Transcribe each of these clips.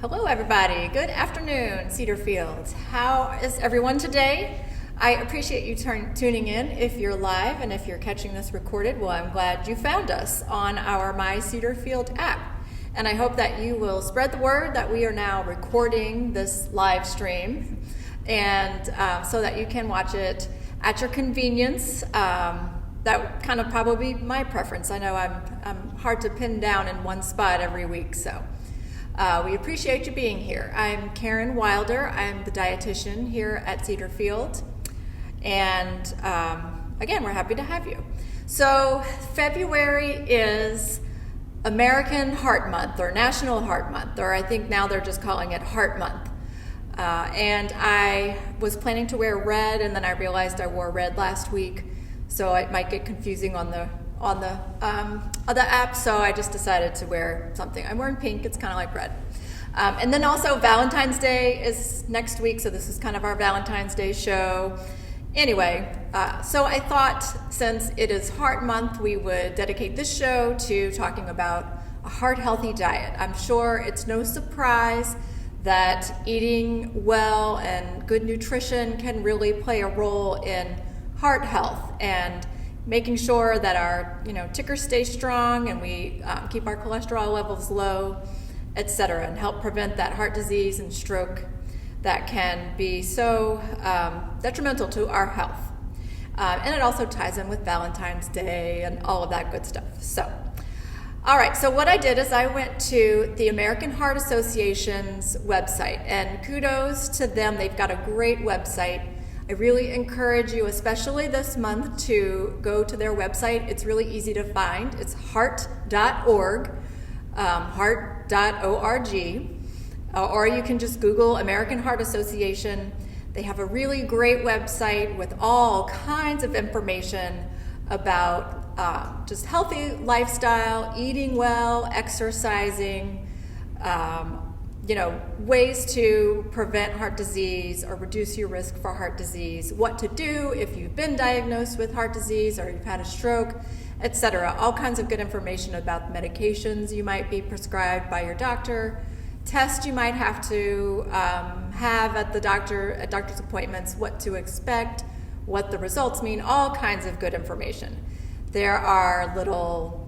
Hello, everybody. Good afternoon, Cedarfield. How is everyone today? I appreciate you tuning in if you're live, and if you're catching this recorded, well, I'm glad you found us on our My Cedarfield app. And I hope that you will spread the word that we are now recording this live stream, and so that you can watch it at your convenience. That would kind of probably be my preference. I know I'm hard to pin down in one spot every week, so. We appreciate you being here. I'm Karen Wilder. I'm the dietitian here at Cedarfield. And again, we're happy to have you. So February is American Heart Month, or National Heart Month, or I think now they're just calling it Heart Month. And I was planning to wear red, and then I realized I wore red last week, so it might get confusing on the other app, so I just decided to wear something. I'm wearing pink, it's kind of like red. And then also Valentine's Day is next week, so this is kind of our Valentine's Day show. Anyway, so I thought since it is Heart Month, we would dedicate this show to talking about a heart-healthy diet. I'm sure it's no surprise that eating well and good nutrition can really play a role in heart health and making sure that our ticker stays strong and we keep our cholesterol levels low, etc., and help prevent that heart disease and stroke that can be so detrimental to our health. And it also ties in with Valentine's Day and all of that good stuff. So, all right, so what I did is I went to the American Heart Association's website, and kudos to them. They've got a great website. I really encourage you, especially this month, to go to their website. It's really easy to find. It's heart.org, heart.org, or you can just Google American Heart Association. They have a really great website with all kinds of information about just healthy lifestyle, eating well, exercising, ways to prevent heart disease or reduce your risk for heart disease, what to do if you've been diagnosed with heart disease or you've had a stroke, etc. All kinds of good information about medications you might be prescribed by your doctor, tests you might have to have at doctor's appointments, what to expect, what the results mean, all kinds of good information. There are little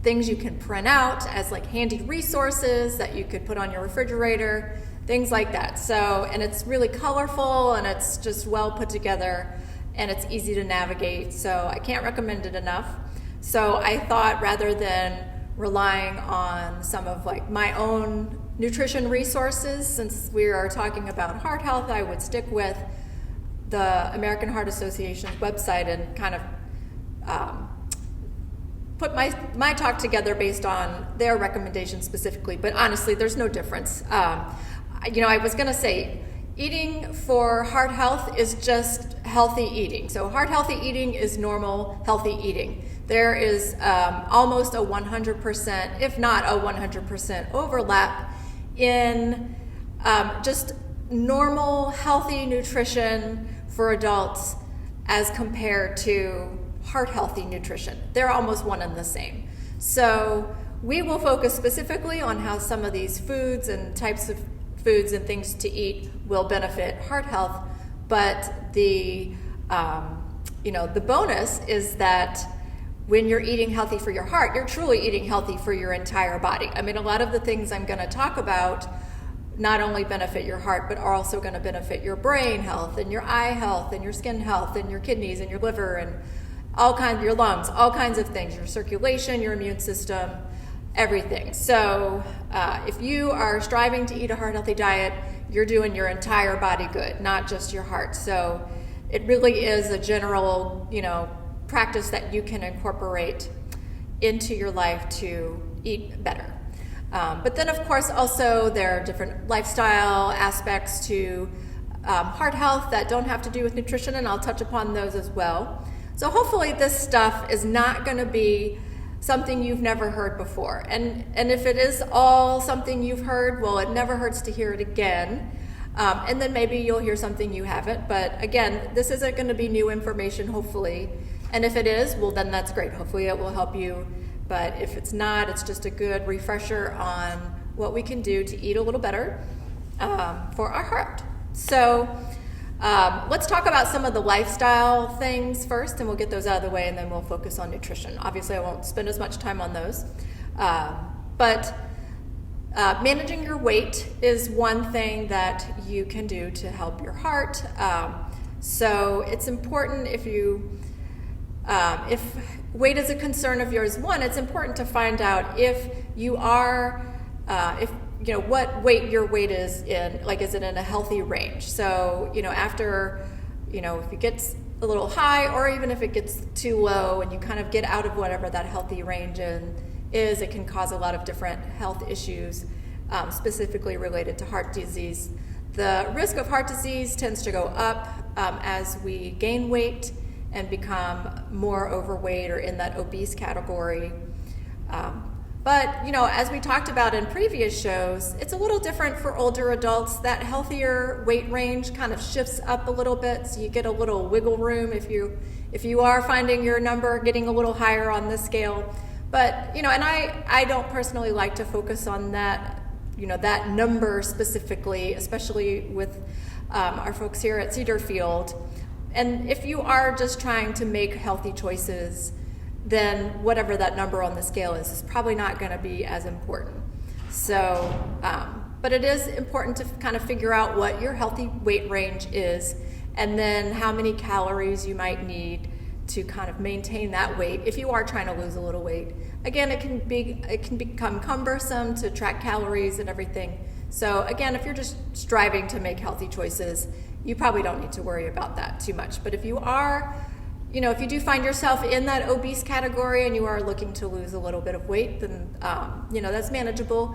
things you can print out as like handy resources that you could put on your refrigerator, things like that. So, and it's really colorful and it's just well put together and it's easy to navigate. So I can't recommend it enough. So I thought rather than relying on some of like my own nutrition resources, since we are talking about heart health, I would stick with the American Heart Association's website and kind of put my talk together based on their recommendations specifically, but honestly, there's no difference. I was going to say, eating for heart health is just healthy eating. So heart healthy eating is normal healthy eating. There is almost a 100%, if not a 100% overlap in just normal healthy nutrition for adults as compared to heart healthy nutrition. They're almost one and the same. So we will focus specifically on how some of these foods and types of foods and things to eat will benefit heart health. But the bonus is that when you're eating healthy for your heart, you're truly eating healthy for your entire body. I mean, a lot of the things I'm going to talk about not only benefit your heart, but are also going to benefit your brain health and your eye health and your skin health and your kidneys and your liver and all kinds, your lungs, all kinds of things, your circulation, your immune system, everything. So if you are striving to eat a heart-healthy diet, you're doing your entire body good, not just your heart. So it really is a general, practice that you can incorporate into your life to eat better. But then, of course, also there are different lifestyle aspects to heart health that don't have to do with nutrition, and I'll touch upon those as well. So hopefully this stuff is not going to be something you've never heard before. And if it is all something you've heard, well, it never hurts to hear it again. And then maybe you'll hear something you haven't. But again, this isn't going to be new information, hopefully. And if it is, well, then that's great. Hopefully it will help you. But if it's not, it's just a good refresher on what we can do to eat a little better for our heart. So let's talk about some of the lifestyle things first, and we'll get those out of the way, and then we'll focus on nutrition. Obviously, I won't spend as much time on those. But managing your weight is one thing that you can do to help your heart. So it's important if weight is a concern of yours, it's important to find out if you are, what weight your weight is in, is it in a healthy range? So, after, if it gets a little high, or even if it gets too low and you kind of get out of whatever that healthy range is, it can cause a lot of different health issues, specifically related to heart disease. The risk of heart disease tends to go up as we gain weight and become more overweight or in that obese category. But as we talked about in previous shows, it's a little different for older adults. That healthier weight range kind of shifts up a little bit, so you get a little wiggle room if you are finding your number getting a little higher on the scale. But, and I don't personally like to focus on that, that number specifically, especially with our folks here at Cedarfield. And if you are just trying to make healthy choices, then whatever that number on the scale is probably not going to be as important. So, but it is important to kind of figure out what your healthy weight range is, and then how many calories you might need to kind of maintain that weight if you are trying to lose a little weight. Again, it can become cumbersome to track calories and everything. So again, if you're just striving to make healthy choices, you probably don't need to worry about that too much. But if you are, if you do find yourself in that obese category and you are looking to lose a little bit of weight, then, that's manageable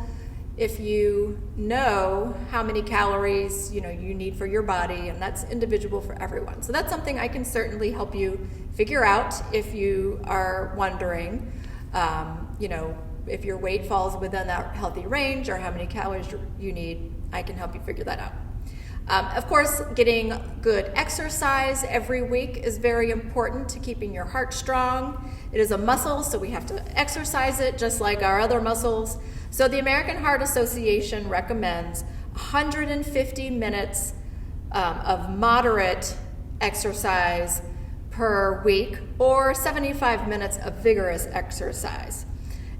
if you know how many calories, you need for your body, and that's individual for everyone. So that's something I can certainly help you figure out if you are wondering, if your weight falls within that healthy range or how many calories you need. I can help you figure that out. Of course, getting good exercise every week is very important to keeping your heart strong. It is a muscle, so we have to exercise it just like our other muscles. So the American Heart Association recommends 150 minutes of moderate exercise per week, or 75 minutes of vigorous exercise.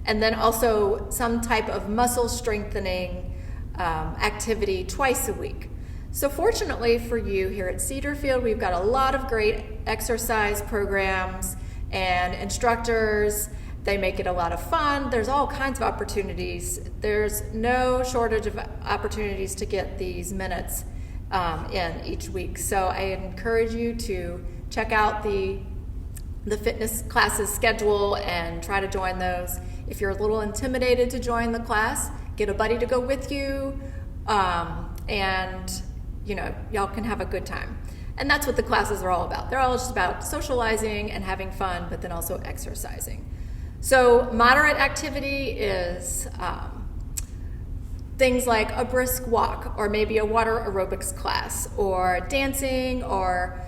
And then also some type of muscle strengthening activity twice a week. So fortunately for you here at Cedarfield, we've got a lot of great exercise programs and instructors. They make it a lot of fun. There's all kinds of opportunities. There's no shortage of opportunities to get these minutes in each week. So I encourage you to check out the fitness classes schedule and try to join those. If you're a little intimidated to join the class, get a buddy to go with you, and y'all can have a good time. And that's what the classes are all about. They're all just about socializing and having fun, but then also exercising. So moderate activity is things like a brisk walk, or maybe a water aerobics class, or dancing, or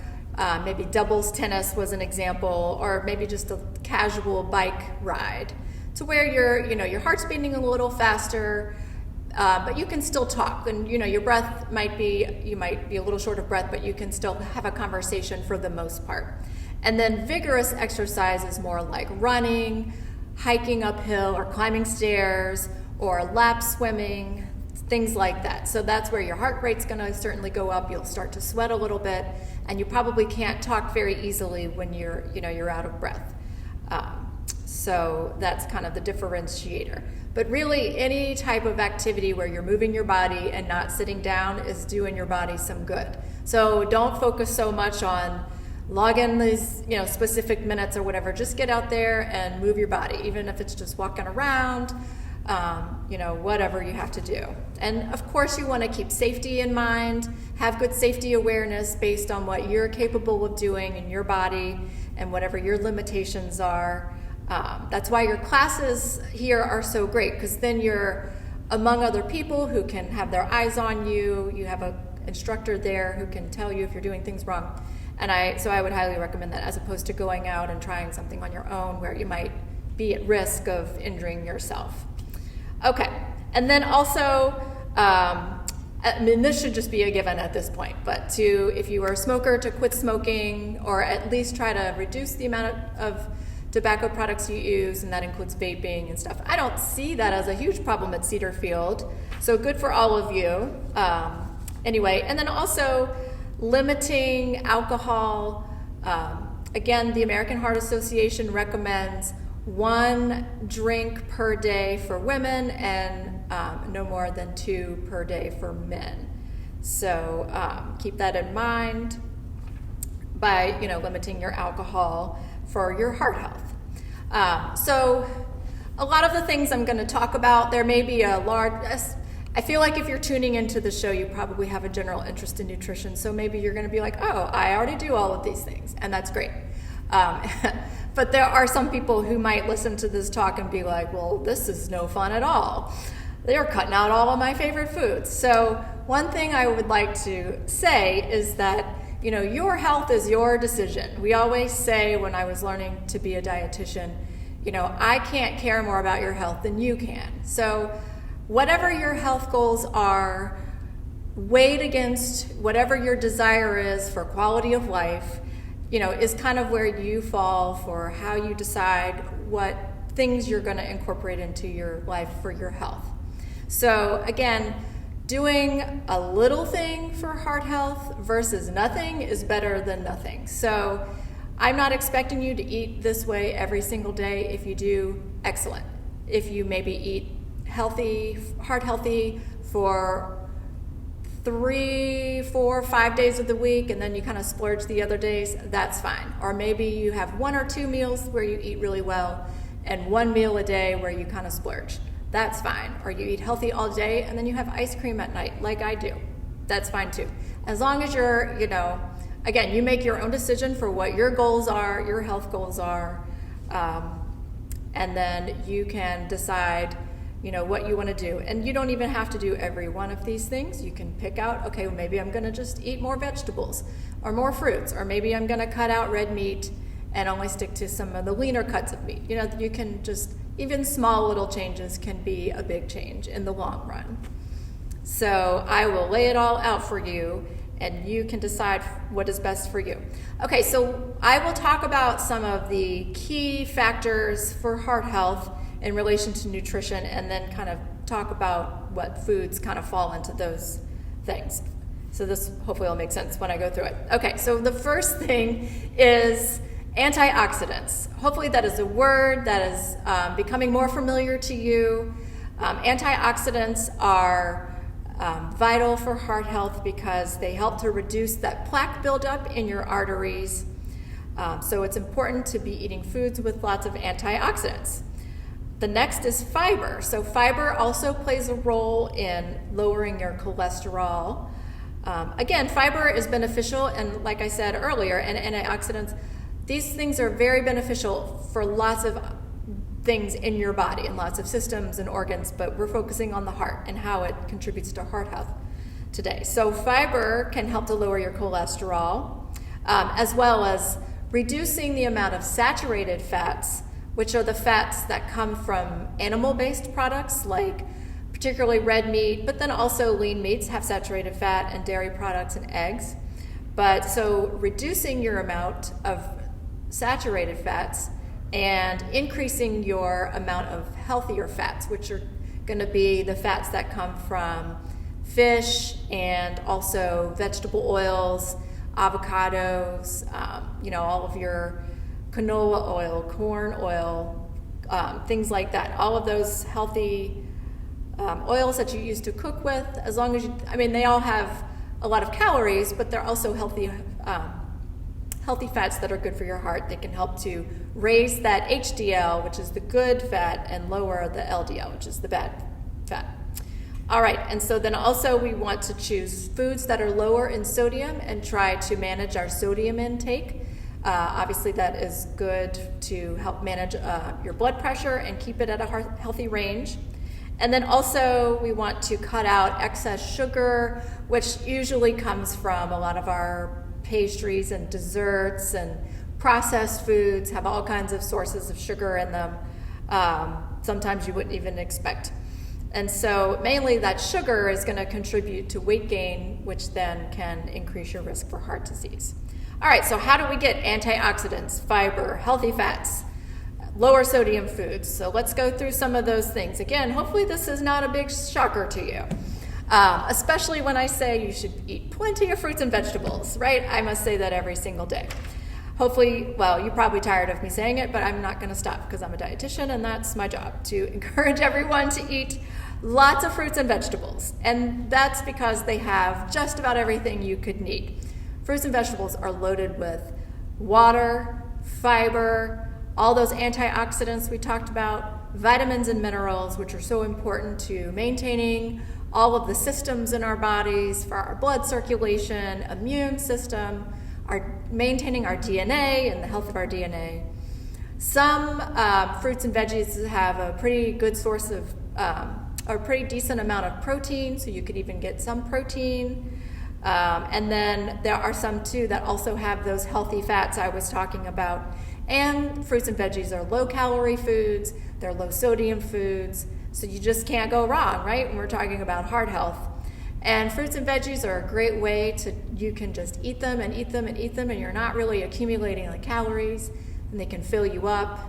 maybe doubles tennis was an example, or maybe just a casual bike ride, to where your heart's beating a little faster, but you can still talk, and your breath you might be a little short of breath, but you can still have a conversation for the most part. And then vigorous exercise is more like running, hiking uphill, or climbing stairs, or lap swimming, things like that. So that's where your heart rate's going to certainly go up. You'll start to sweat a little bit, and you probably can't talk very easily when you're out of breath. So that's kind of the differentiator. But really, any type of activity where you're moving your body and not sitting down is doing your body some good. So don't focus so much on log in these specific minutes or whatever. Just get out there and move your body, even if it's just walking around, whatever you have to do. And of course, you want to keep safety in mind, have good safety awareness based on what you're capable of doing in your body and whatever your limitations are. That's why your classes here are so great, because then you're among other people who can have their eyes on you. You have an instructor there who can tell you if you're doing things wrong. And so I would highly recommend that, as opposed to going out and trying something on your own where you might be at risk of injuring yourself. Okay, And then also, I mean, this should just be a given at this point, but if you are a smoker, to quit smoking, or at least try to reduce the amount of tobacco products you use, and that includes vaping and stuff. I don't see that as a huge problem at Cedarfield, so good for all of you. Anyway, and then also limiting alcohol. Again, the American Heart Association recommends 1 drink per day for women and no more than 2 per day for men. So keep that in mind by limiting your alcohol for your heart health. So a lot of the things I'm going to talk about, there may be a large, I feel like if you're tuning into the show, you probably have a general interest in nutrition. So maybe you're going to be like, oh, I already do all of these things, and that's great. But there are some people who might listen to this talk and be like, well, this is no fun at all. They're cutting out all of my favorite foods. So one thing I would like to say is that, your health is your decision. We always say, when I was learning to be a dietitian, I can't care more about your health than you can. So whatever your health goals are, weighed against whatever your desire is for quality of life, is kind of where you fall for how you decide what things you're going to incorporate into your life for your health. So again, doing a little thing for heart health versus nothing is better than nothing. So I'm not expecting you to eat this way every single day. If you do, excellent. If you maybe eat healthy, heart healthy for 3, 4, 5 days of the week, and then you kind of splurge the other days, that's fine. Or maybe you have 1 or 2 meals where you eat really well and 1 meal a day where you kind of splurge. That's fine. Or you eat healthy all day and then you have ice cream at night, like I do. That's fine too. As long as you're, again, you make your own decision for what your goals are, your health goals are, and then you can decide what you want to do. And you don't even have to do every one of these things. You can pick out, okay, well, maybe I'm going to just eat more vegetables or more fruits, or maybe I'm going to cut out red meat and only stick to some of the leaner cuts of meat. You can just, even small little changes can be a big change in the long run. So I will lay it all out for you, and you can decide what is best for you. Okay, so I will talk about some of the key factors for heart health in relation to nutrition, and then kind of talk about what foods kind of fall into those things. So this hopefully will make sense when I go through it. Okay, so the first thing is antioxidants. Hopefully that is a word that is becoming more familiar to you. Antioxidants are vital for heart health because they help to reduce that plaque buildup in your arteries. So it's important to be eating foods with lots of antioxidants. The next is fiber. So fiber also plays a role in lowering your cholesterol. Again, fiber is beneficial, and like I said earlier, and antioxidants, these things are very beneficial for lots of things in your body and lots of systems and organs, but we're focusing on the heart and how it contributes to heart health today. So fiber can help to lower your cholesterol, as well as reducing the amount of saturated fats, which are the fats that come from animal-based products, like particularly red meat, but then also lean meats have saturated fat, and dairy products and eggs. But so reducing your amount of saturated fats and increasing your amount of healthier fats, which are going to be the fats that come from fish and also vegetable oils, avocados, all of your canola oil, corn oil, things like that. All of those healthy oils that you use to cook with, as long as they all have a lot of calories, but they're also healthy fats that are good for your heart. They can help to raise that HDL, which is the good fat, and lower the LDL, which is the bad fat. All right, and so then also we want to choose foods that are lower in sodium and try to manage our sodium intake. Obviously that is good to help manage your blood pressure and keep it at a healthy range. And then also we want to cut out excess sugar, which usually comes from a lot of our pastries and desserts, and processed foods have all kinds of sources of sugar in them. Sometimes you wouldn't even expect. And so mainly that sugar is going to contribute to weight gain, which then can increase your risk for heart disease. All right, so how do we get antioxidants, fiber, healthy fats, lower sodium foods? So let's go through some of those things. Again, hopefully this is not a big shocker to you, especially when I say you should eat plenty of fruits and vegetables, right? I must say that every single day. Hopefully, well, you're probably tired of me saying it, but I'm not going to stop because I'm a dietitian and that's my job, to encourage everyone to eat lots of fruits and vegetables. And that's because they have just about everything you could need. Fruits and vegetables are loaded with water, fiber, all those antioxidants we talked about, vitamins and minerals, which are so important to maintaining all of the systems in our bodies for our blood circulation, immune system, maintaining our DNA and the health of our DNA. Some fruits and veggies have a pretty good source of, a pretty decent amount of protein, so you could even get some protein. And then there are some too that also have those healthy fats I was talking about. And fruits and veggies are low calorie foods, they're low sodium foods, so you just can't go wrong, right? When we're talking about heart health. And fruits and veggies are a great way to, you can just eat them and eat them and eat them, and you're not really accumulating the calories, and they can fill you up.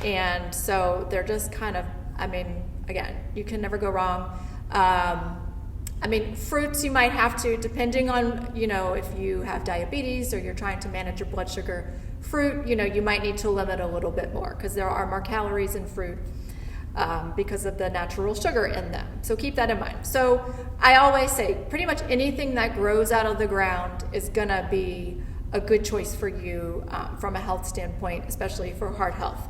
And so they're just kind of, again, you can never go wrong. Fruits you might have to, depending on, if you have diabetes or you're trying to manage your blood sugar, fruit, you might need to limit a little bit more because there are more calories in fruit. Because of the natural sugar in them. So keep that in mind. So I always say pretty much anything that grows out of the ground is going to be a good choice for you from a health standpoint, especially for heart health.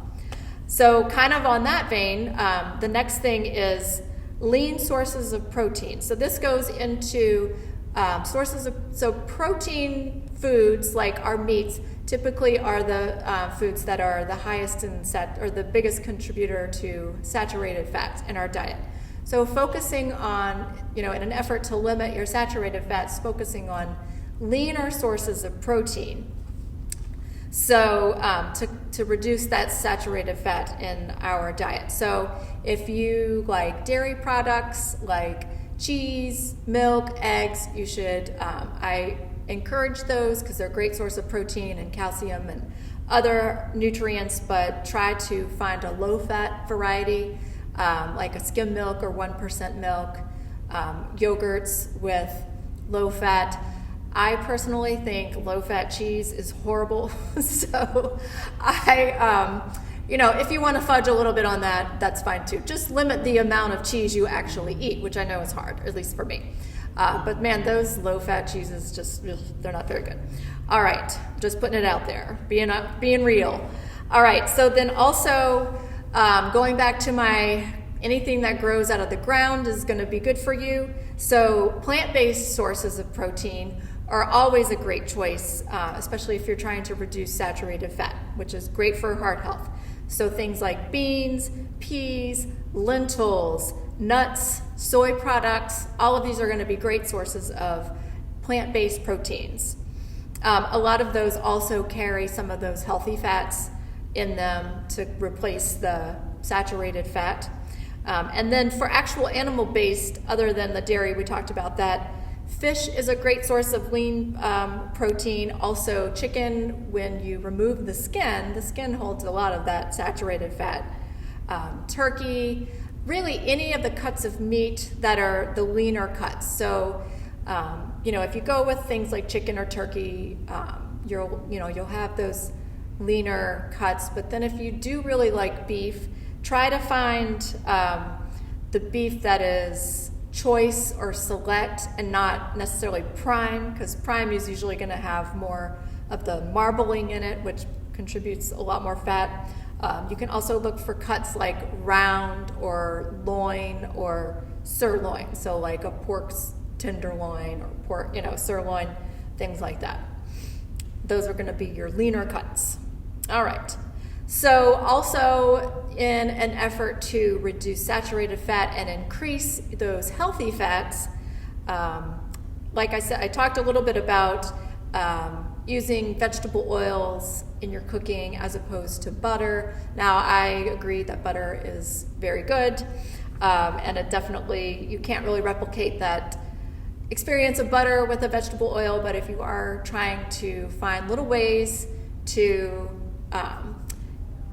So kind of on that vein, the next thing is lean sources of protein. So this goes into so protein foods like our meats typically are the foods that are the highest in or the biggest contributor to saturated fats in our diet. So focusing on, in an effort to limit your saturated fats, focusing on leaner sources of protein. So to reduce that saturated fat in our diet. So if you like dairy products like cheese, milk, eggs, you should, I encourage those because they're a great source of protein and calcium and other nutrients, but try to find a low-fat variety, like a skim milk or 1% milk, yogurts with low fat. I personally think low-fat cheese is horrible, so if you want to fudge a little bit on that, that's fine too. Just limit the amount of cheese you actually eat, which I know is hard, at least for me. But man, those low-fat cheeses they're not very good. All right, just putting it out there, being real. All right, so then also going back to anything that grows out of the ground is going to be good for you. So plant-based sources of protein are always a great choice, especially if you're trying to reduce saturated fat, which is great for heart health. So things like beans, peas, lentils, nuts, soy products, all of these are going to be great sources of plant-based proteins. A lot of those also carry some of those healthy fats in them to replace the saturated fat. And then for actual animal-based, other than the dairy, we talked about that, fish is a great source of lean protein. Also chicken, when you remove the skin holds a lot of that saturated fat. Turkey, really any of the cuts of meat that are the leaner cuts. So, if you go with things like chicken or turkey, you'll have those leaner cuts. But then if you do really like beef, try to find the beef that is choice or select and not necessarily prime, because prime is usually going to have more of the marbling in it, which contributes a lot more fat. You can also look for cuts like round or loin or sirloin, so like a pork tenderloin or pork, sirloin, things like that. Those are going to be your leaner cuts. All right. So also in an effort to reduce saturated fat and increase those healthy fats, like I said, I talked a little bit about using vegetable oils in your cooking as opposed to butter. Now, I agree that butter is very good. And it definitely, you can't really replicate that experience of butter with a vegetable oil, but if you are trying to find little ways to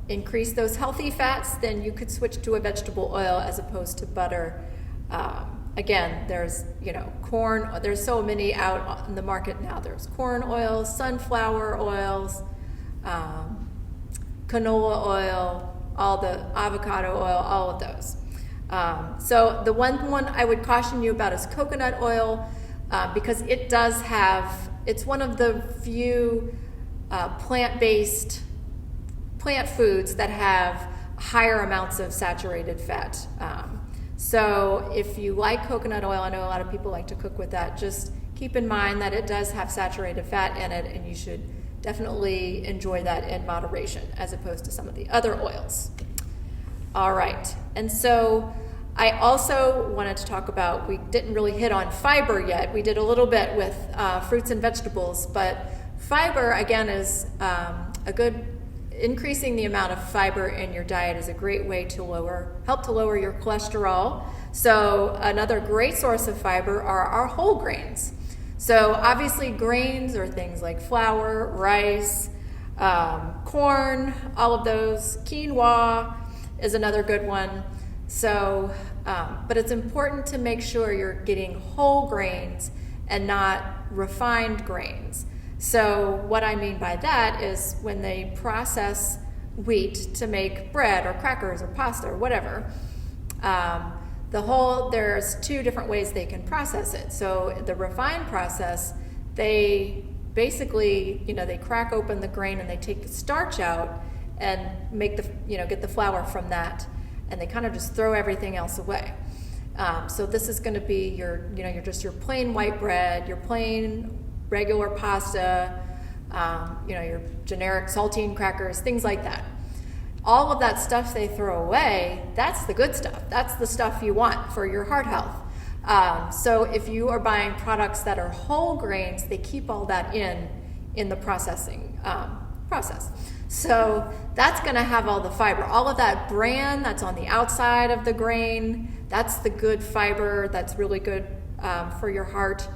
increase those healthy fats, then you could switch to a vegetable oil as opposed to butter. Again, there's, corn, there's so many out in the market now. There's corn oils, sunflower oils, canola oil, all the avocado oil, all of those. So the one I would caution you about is coconut oil, because it does have, it's one of the few plant-based plant foods that have higher amounts of saturated fat. So if you like coconut oil, I know a lot of people like to cook with that, just keep in mind that it does have saturated fat in it, and you should definitely enjoy that in moderation as opposed to some of the other oils. All right, and so I also wanted to talk about, we didn't really hit on fiber yet. We did a little bit with fruits and vegetables, but fiber, again, is increasing the amount of fiber in your diet is a great way to help to lower your cholesterol. So another great source of fiber are our whole grains. So obviously grains are things like flour, rice, corn, all of those. Quinoa is another good one. So, but it's important to make sure you're getting whole grains and not refined grains. So what I mean by that is when they process wheat to make bread or crackers or pasta or whatever, there's two different ways they can process it. So the refined process, they basically, they crack open the grain and they take the starch out and make get the flour from that, and they kind of just throw everything else away. So this is going to be your plain white bread, your plain regular pasta, your generic saltine crackers, things like that. All of that stuff they throw away, that's the good stuff. That's the stuff you want for your heart health. So if you are buying products that are whole grains, they keep all that in the processing process. So that's going to have all the fiber. All of that bran that's on the outside of the grain, that's the good fiber. That's really good for your heart.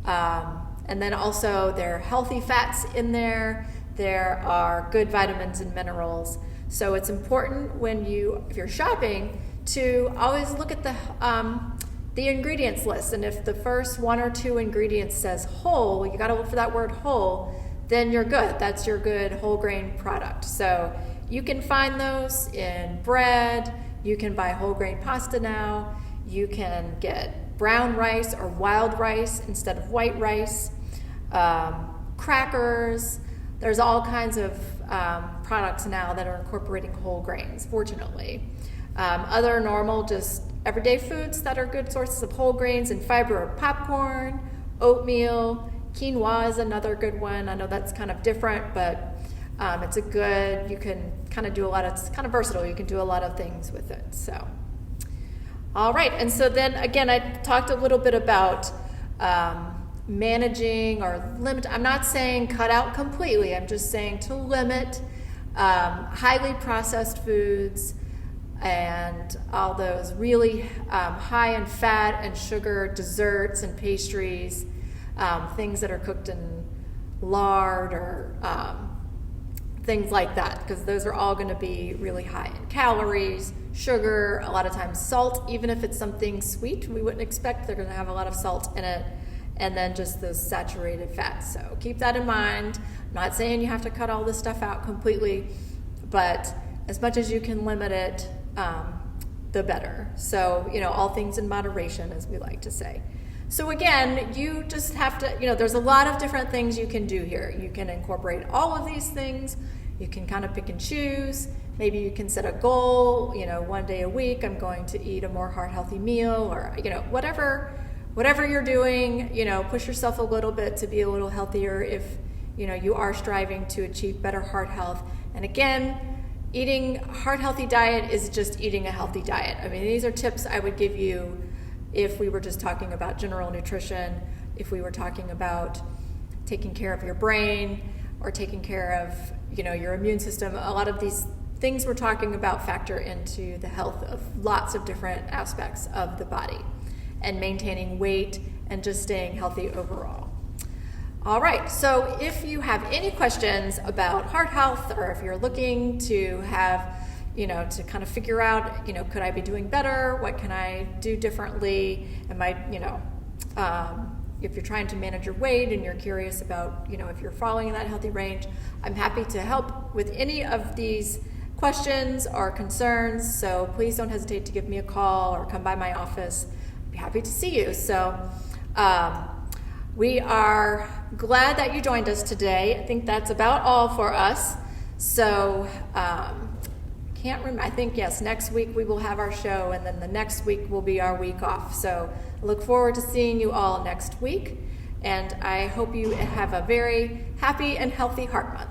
And then also there are healthy fats in there. There are good vitamins and minerals. So it's important if you're shopping, to always look at the ingredients list. And if the first one or two ingredients says whole, you got to look for that word whole, then you're good. That's your good whole grain product. So you can find those in bread. You can buy whole grain pasta now. You can get brown rice or wild rice instead of white rice. Crackers. There's all kinds of products now that are incorporating whole grains, fortunately. Other normal, just everyday foods that are good sources of whole grains and fiber are popcorn, oatmeal. Quinoa is another good one. I know that's kind of different, but you can kind of do it's kind of versatile. You can do a lot of things with it. So, all right. And so then again, I talked a little bit about managing or limit. I'm not saying cut out completely. I'm just saying to limit highly processed foods and all those really high in fat and sugar desserts and pastries. Things that are cooked in lard or things like that, because those are all going to be really high in calories, sugar, a lot of times salt. Even if it's something sweet we wouldn't expect, they're going to have a lot of salt in it, and then just those saturated fats. So keep that in mind. I'm not saying you have to cut all this stuff out completely, but as much as you can limit it, the better. So, all things in moderation, as we like to say. So again, you just have to, there's a lot of different things you can do here. You can incorporate all of these things. You can kind of pick and choose. Maybe you can set a goal, one day a week, I'm going to eat a more heart healthy meal, or, whatever you're doing, push yourself a little bit to be a little healthier if, you are striving to achieve better heart health. And again, eating heart healthy diet is just eating a healthy diet. I mean, these are tips I would give you if we were just talking about general nutrition, if we were talking about taking care of your brain or taking care of, your immune system. A lot of these things we're talking about factor into the health of lots of different aspects of the body and maintaining weight and just staying healthy overall. All right, so if you have any questions about heart health, or if you're looking to have, to kind of figure out, could I be doing better? What can I do differently? Am I, if you're trying to manage your weight and you're curious about, if you're falling in that healthy range, I'm happy to help with any of these questions or concerns. So please don't hesitate to give me a call or come by my office. I'd be happy to see you. So we are glad that you joined us today. I think that's about all for us. So can't remember. I think, yes, next week we will have our show, and then the next week will be our week off. So I look forward to seeing you all next week, and I hope you have a very happy and healthy Heart Month.